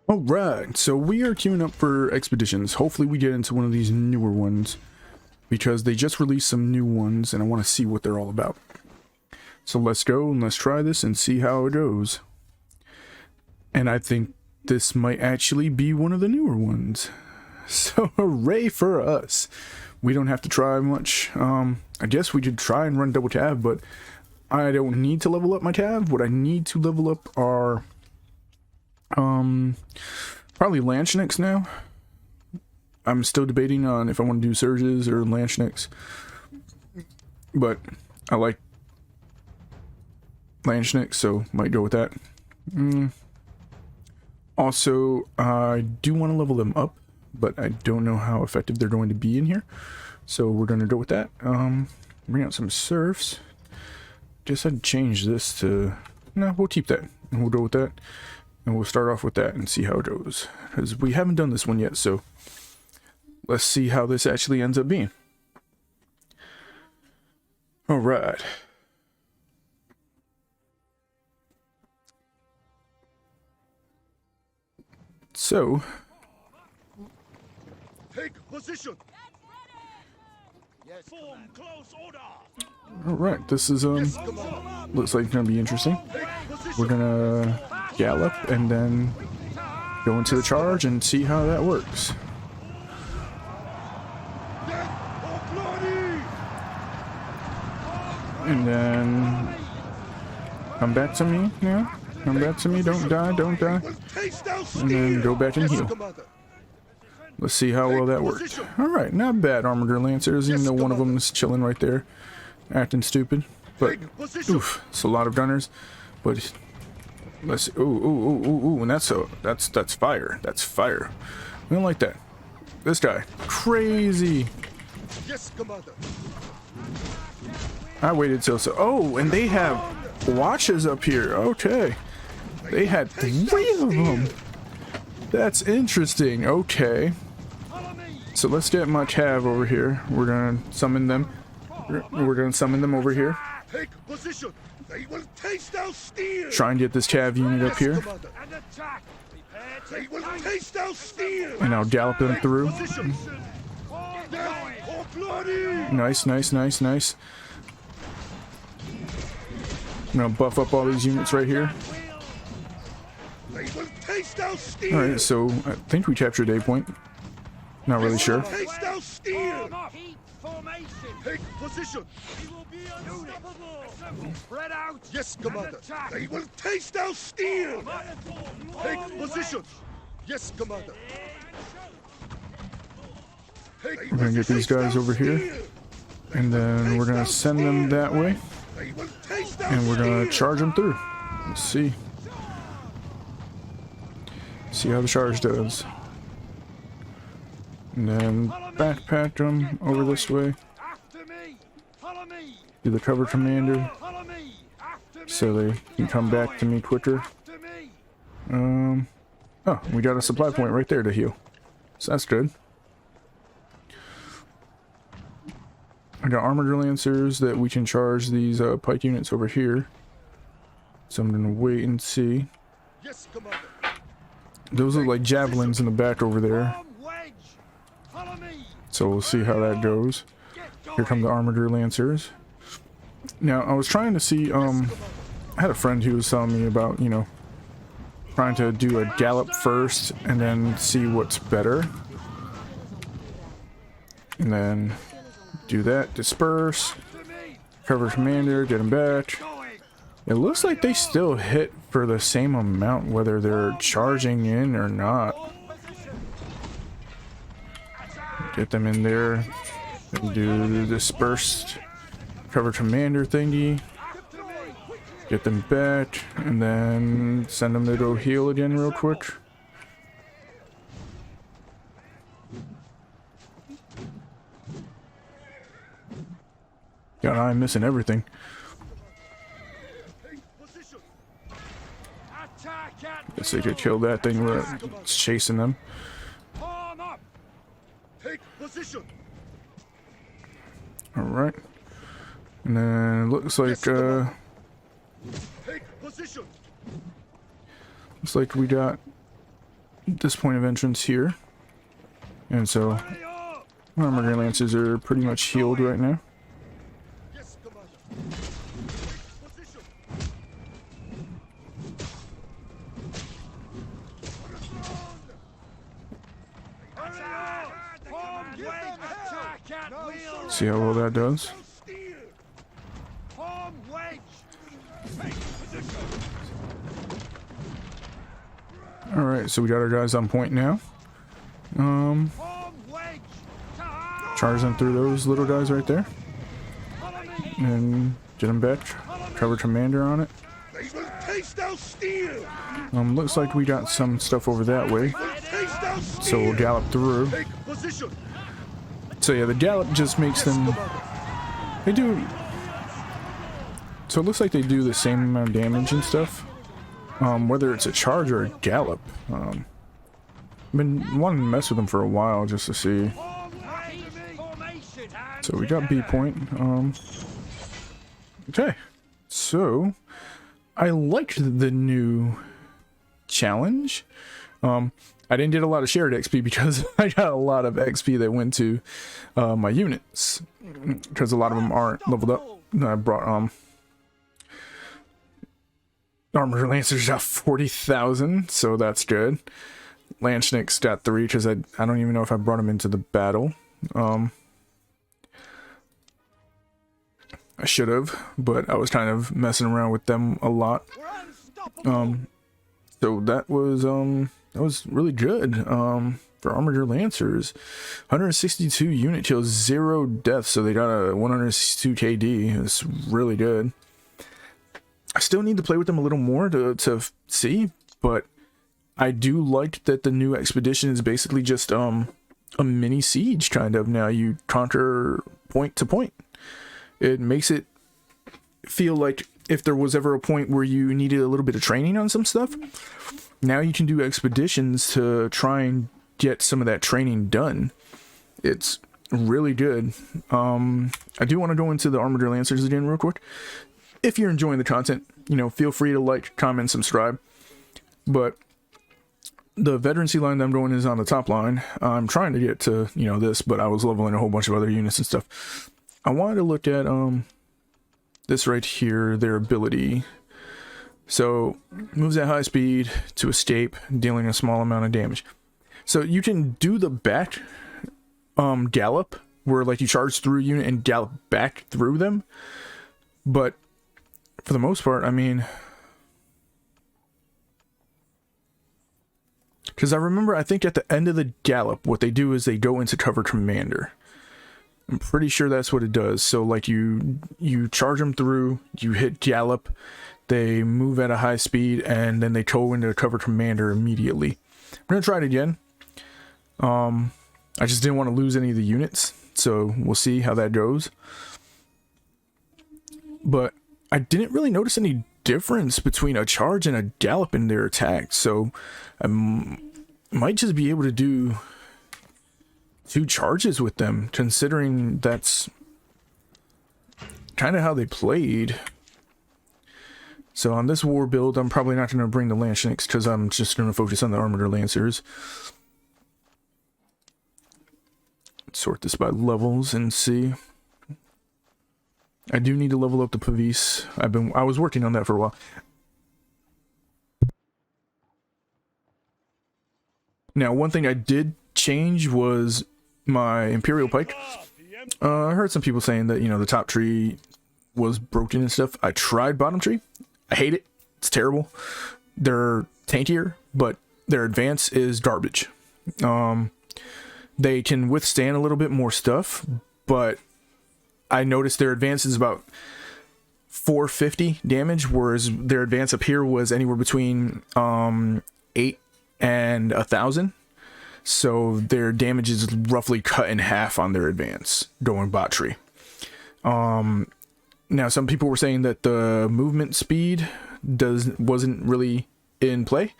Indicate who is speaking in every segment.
Speaker 1: Alright, so we are queuing up for expeditions. Hopefully we get into one of these newer ones, because they just released some new ones and I want to see what they're all about. So let's go and let's try this and see how it goes. And I think this might actually be one of the newer ones. So hooray for us. We don't have to try much. I guess we could try and run double cav, but I don't need to level up my cav. What I need to level up are probably Lanchniks now. I'm still debating on if I want to do Surges or Lanchniks, but I like Lanchniks, so might go with that. Also, I do want to level them up, but I don't know how effective they're going to be in here, so we're going to go with that. Bring out some serfs. Guess I'd change this to... No, we'll keep that, and we'll go with that. And we'll start off with that and see how it goes. Because we haven't done this one yet, so let's see how this actually ends up being. Alright. So.
Speaker 2: Take position. Yes, form close order.
Speaker 1: Alright, this is looks like it's gonna be interesting. We're gonna gallop and then go into the charge and see how that works. And then come back to me now. Come back to me, don't die, don't die. And then go back and heal. Let's see how well that worked. Alright, not bad, Armiger Lancers, even though one of them is chilling right there, acting stupid. But, oof, it's a lot of gunners. But, let's see. Ooh, and that's fire. That's fire. We don't like that. This guy, crazy.
Speaker 2: Yes, Commander.
Speaker 1: I waited till so. Oh, and they have watches up here. Okay. They had 3 of them. That's interesting. Okay. So let's get my cav over here. We're gonna summon them. We're gonna summon them over here.
Speaker 2: Take position. They will taste our steel.
Speaker 1: Try and get this cav unit up here.
Speaker 2: They will taste our steel.
Speaker 1: And I'll gallop them through. Nice, nice, nice, nice. I'm gonna buff up all these units right here. Alright, so I think we captured A point. Not really sure.
Speaker 2: Take position. Spread out. Yes, Commander. They will taste our steel. Take position. Yes, Commander.
Speaker 1: We're gonna get these guys over here, and then we're gonna send them that way, and we're gonna charge them through. Let's see. See how the charge does. And then backpack them over this way. Do the cover commander so they can come back to me quicker. Oh, we got a supply point right there to heal, so that's good. I got Armiger Lancers that we can charge these pike units over here, so I'm gonna wait and see. Those look like javelins in the back over there, so we'll see how that goes. Here come the Armiger Lancers. Now I was trying to see, I had a friend who was telling me about, you know, trying to do a gallop first and then see what's better, and then do that, disperse, cover commander, get him back. It looks like they still hit for the same amount whether they're charging in or not. Get them in there and do the dispersed cover commander thingy. Get them back and then send them to go heal again real quick. God, I'm missing everything. Guess they could kill that thing where it's chasing them. Alright. And then it looks like looks like we got this point of entrance here. And so Armiger Lancers are pretty much healed right now.
Speaker 2: Yes, Commander. Position.
Speaker 1: See how well that does. Alright, so we got our guys on point now. Charge them through those little guys right there. And get them back. Cover Commander on it. Looks like we got some stuff over that way. So we'll gallop through. So yeah, the gallop just makes them... They do... So it looks like they do the same amount of damage and stuff. Whether it's a charge or a gallop. I've been wanting to mess with them for a while just to see. So we got B point. Okay. So I liked the new challenge. I didn't get a lot of shared XP because I got a lot of XP that went to my units. Because a lot of them aren't leveled up. I brought Armiger Lancers got 40,000, so that's good. Lanchniks got 3 because I don't even know if I brought them into the battle. I should have, but I was kind of messing around with them a lot. So that was really good for Armiger Lancers. 162 unit kills, 0 deaths, so they got a 162 KD. It's really good. I still need to play with them a little more to see, but I do like that the new expedition is basically just a mini siege kind of. Now you conquer point to point. It makes it feel like if there was ever a point where you needed a little bit of training on some stuff, now you can do expeditions to try and get some of that training done. It's really good. I do want to go into the Armiger Lancers again real quick. If you're enjoying the content, you know, feel free to like, comment, subscribe. But the veterancy line that I'm going is on the top line. I'm trying to get to, you know, this, but I was leveling a whole bunch of other units and stuff. I wanted to look at this right here, their ability. So moves at high speed to escape, dealing a small amount of damage. So you can do the back gallop, where like you charge through a unit and gallop back through them. But for the most part, I mean, because I remember, I think at the end of the gallop, what they do is they go into cover Commander. I'm pretty sure that's what it does. So like you charge them through, you hit gallop, they move at a high speed, and then they go into cover Commander immediately. I'm gonna try it again. I just didn't want to lose any of the units, so we'll see how that goes. But I didn't really notice any difference between a charge and a gallop in their attack, so I might just be able to do 2 charges with them, considering that's kind of how they played. So on this war build, I'm probably not going to bring the Lanchniks because I'm just going to focus on the Armiger Lancers. Sort this by levels and see. I do need to level up the PVE. I was working on that for a while. Now, one thing I did change was my Imperial Pike. I heard some people saying that, you know, the top tree was broken and stuff. I tried bottom tree. I hate it. It's terrible. They're tankier, but their advance is garbage. They can withstand a little bit more stuff, but I noticed their advance is about 450 damage, whereas their advance up here was anywhere between 8 and 1,000. So their damage is roughly cut in half on their advance going bot tree. Now some people were saying that the movement speed wasn't really in play.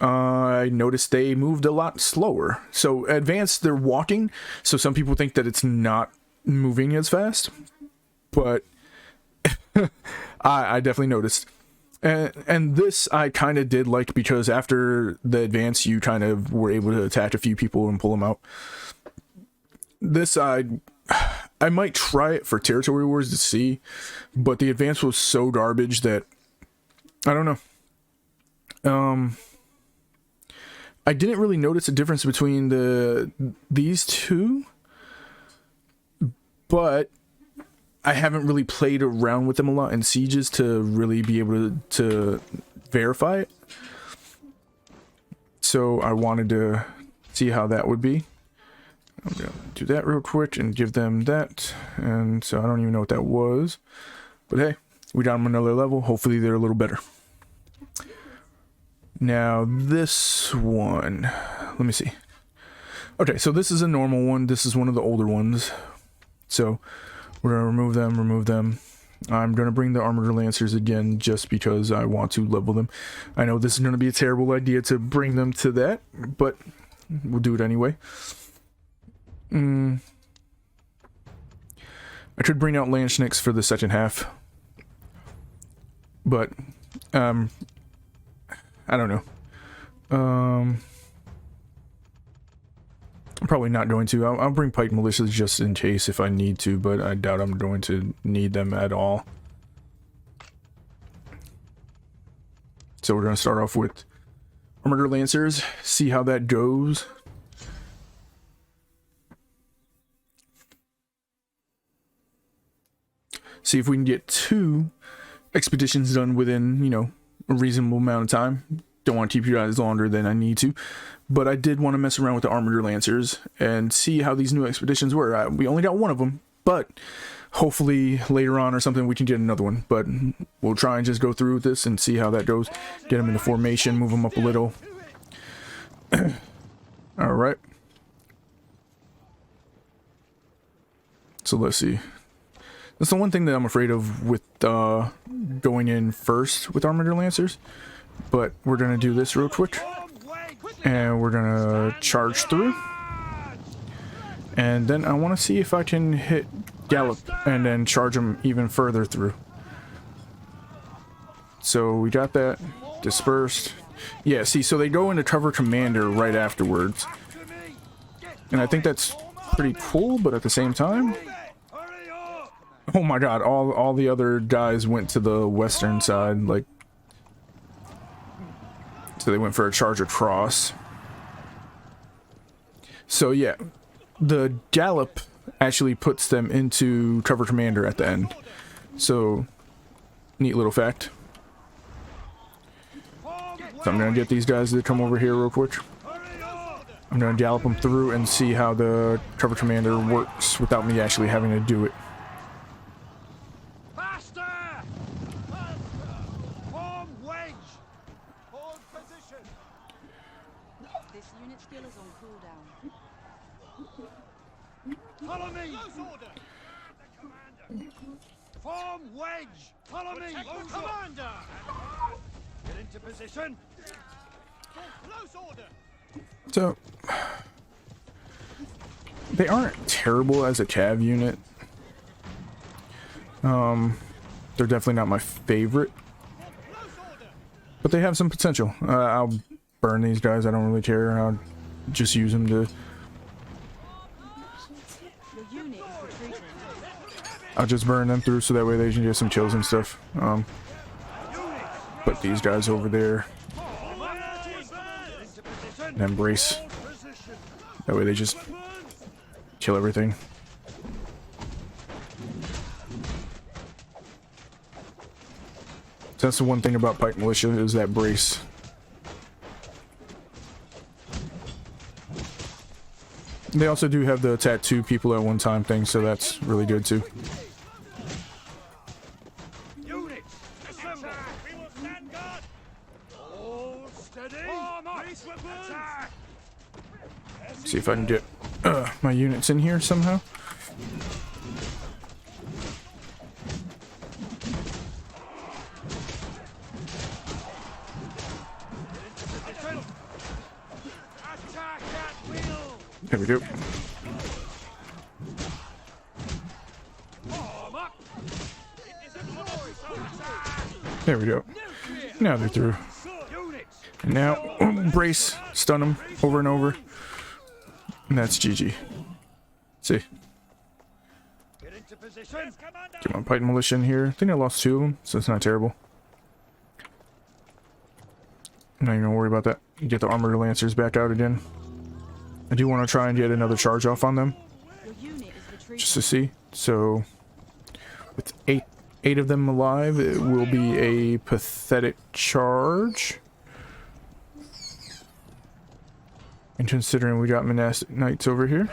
Speaker 1: I noticed they moved a lot slower. So advanced, they're walking, so some people think that it's not moving as fast, but I definitely noticed. And this I kind of did like, because after the advance you kind of were able to attach a few people and pull them out. This I might try it for territory wars to see, but the advance was so garbage that I don't know. I didn't really notice a difference between these two, but I haven't really played around with them a lot in sieges to really be able to verify it. So I wanted to see how that would be. I'm gonna do that real quick and give them that. And so I don't even know what that was, but hey, we got them another level. Hopefully they're a little better. Now this one, let me see. Okay, so this is a normal one. This is one of the older ones. So we're going to remove them. I'm going to bring the Armiger Lancers again just because I want to level them. I know this is going to be a terrible idea to bring them to that, but we'll do it anyway. I could bring out Lanchniks for the second half, but I don't know. I'm probably not going to. I'll bring Pike Militias just in case if I need to, but I doubt I'm going to need them at all. So we're going to start off with Armiger Lancers, see how that goes. See if we can get 2 expeditions done within, you know, a reasonable amount of time. Don't want to keep you guys longer than I need to, but I did want to mess around with the Armiger Lancers and see how these new expeditions were. We only got one of them, but hopefully later on or something we can get another one. But we'll try and just go through with this and see how that goes. Get them into formation, move them up a little. All right. So let's see. That's the one thing that I'm afraid of with going in first with Armiger Lancers. But we're going to do this real quick. And we're going to charge through. And then I want to see if I can hit Gallop and then charge them even further through. So we got that dispersed. Yeah, see, so they go into cover commander right afterwards. And I think that's pretty cool, but at the same time... Oh my god, all the other guys went to the western side, like... So they went for a charge across. So yeah, the Gallop actually puts them into cover commander at the end. So, neat little fact. So I'm going to get these guys to come over here real quick. I'm going to gallop them through and see how the cover commander works without me actually having to do it.
Speaker 2: Follow me! Form wedge! Follow me! Commander! Get into position! Close order!
Speaker 1: So, they aren't terrible as a cav unit. They're definitely not my favorite. But they have some potential. I'll burn these guys, I don't really care. I'll just use them to... I'll just burn them through so that way they can get some kills and stuff. Put these guys over there. And embrace. That way they just kill everything. That's the one thing about Pike Militia is that brace. They also do have the attack 2 people at one time thing, so that's really good too. See if I can get my units in here somehow. There we go. There we go. Now they're through. And now, brace, stun them over and over. And that's GG. See. Get my Pike Militia in here. I think I lost 2 of them, so it's not terrible. I'm not even gonna worry about that. Get the Armiger Lancers back out again. I do want to try and get another charge off on them. Just to see. So, with eight of them alive, it will be a pathetic charge. And considering we got Monastic Knights over here.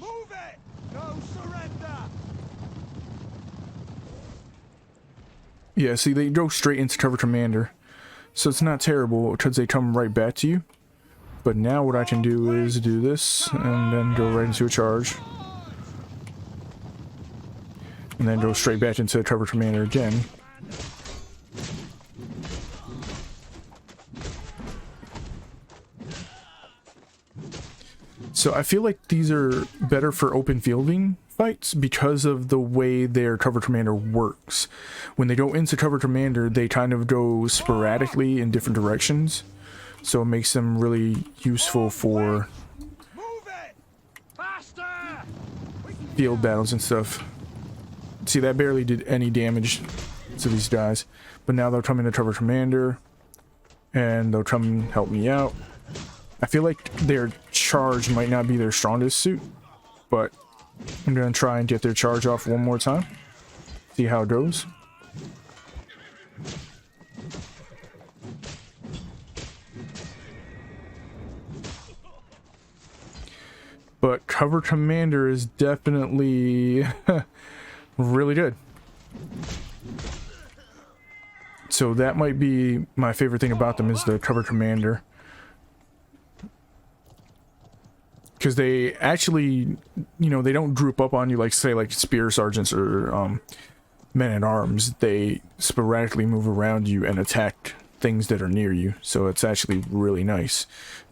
Speaker 2: Move it! No surrender!
Speaker 1: Yeah, see, they go straight into cover commander. So it's not terrible because they come right back to you. But now what I can do is do this and then go right into a charge. And then go straight back into cover commander again. So I feel like these are better for open fielding fights because of the way their cover commander works. When they go into cover commander, they kind of go sporadically in different directions. So it makes them really useful for field battles and stuff. See, that barely did any damage to these guys. But now they'll come into cover commander and they'll come and help me out. I feel like their charge might not be their strongest suit, but I'm going to try and get their charge off one more time. See how it goes. But cover commander is definitely really good. So that might be my favorite thing about them is the cover commander. Because they actually, you know, they don't group up on you like, say, like spear sergeants or men-at-arms. They sporadically move around you and attack things that are near you. So it's actually really nice,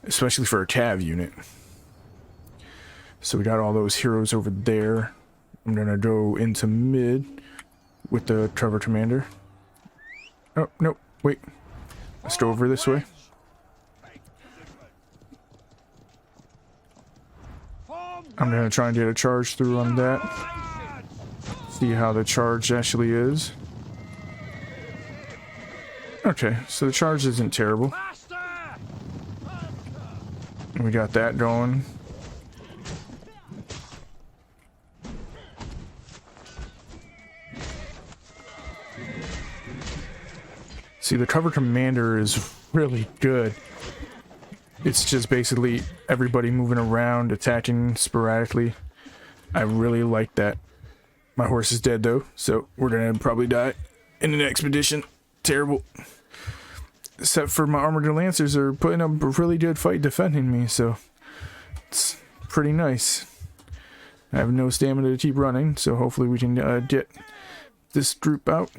Speaker 1: especially for a cav unit. So we got all those heroes over there. I'm going to go into mid with the cover commander. Oh, no, wait. Let's go over this way. I'm going to try and get a charge through on that. See how the charge actually is. Okay, so the charge isn't terrible. We got that going. See, the cover commander is really good. It's just basically everybody moving around, attacking sporadically. I really like that. My horse is dead though, so we're gonna probably die in an expedition. Terrible. Except for my Armiger Lancers are putting up a really good fight defending me, so it's pretty nice. I have no stamina to keep running, so hopefully we can get this group out.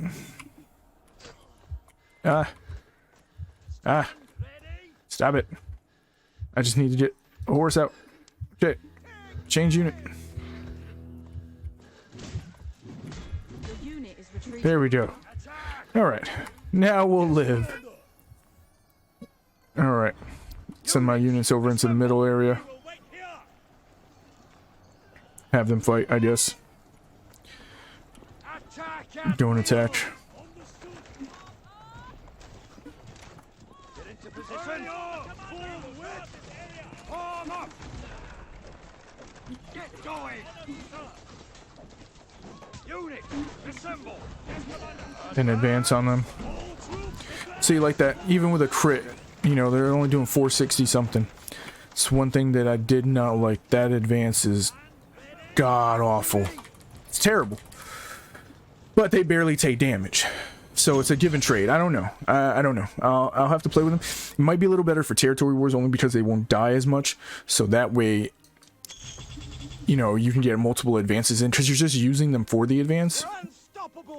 Speaker 1: Stop it. I just need to get a horse out. Okay. Change unit. There we go. Alright. Now we'll live. Alright. Send my units over into the middle area. Have them fight, I guess. Go and attack. And advance on them. See, like that, even with a crit, you know, they're only doing 460 something. It's one thing that I did not like. That advance is god awful. It's terrible. But they barely take damage. So it's a give and trade. I don't know. I don't know. I'll have to play with them. It might be a little better for territory wars only because they won't die as much. So that way, you know, you can get multiple advances in because you're just using them for the advance.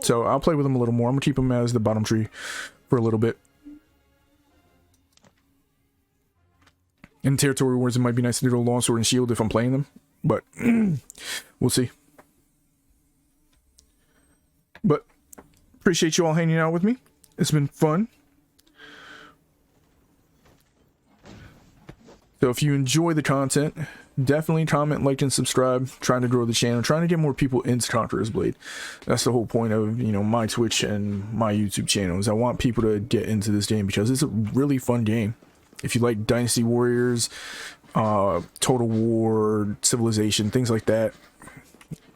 Speaker 1: So I'll play with him a little more. I'm gonna keep him as the bottom tree for a little bit. In territory wars, it might be nice to do a longsword and shield if I'm playing them, but we'll see. But appreciate you all hanging out with me. It's been fun. So if you enjoy the content, definitely comment, like, and subscribe. Trying to grow the channel, trying to get more people into Conqueror's Blade. That's the whole point of, you know, my Twitch and my YouTube channel, is I want people to get into this game because it's a really fun game. If you like Dynasty Warriors, Total War, Civilization, things like that,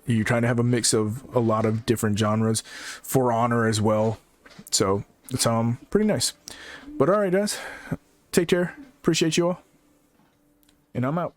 Speaker 1: you kind of have a mix of a lot of different genres. For Honor as well. So it's pretty nice. But alright guys, take care. Appreciate you all. And I'm out.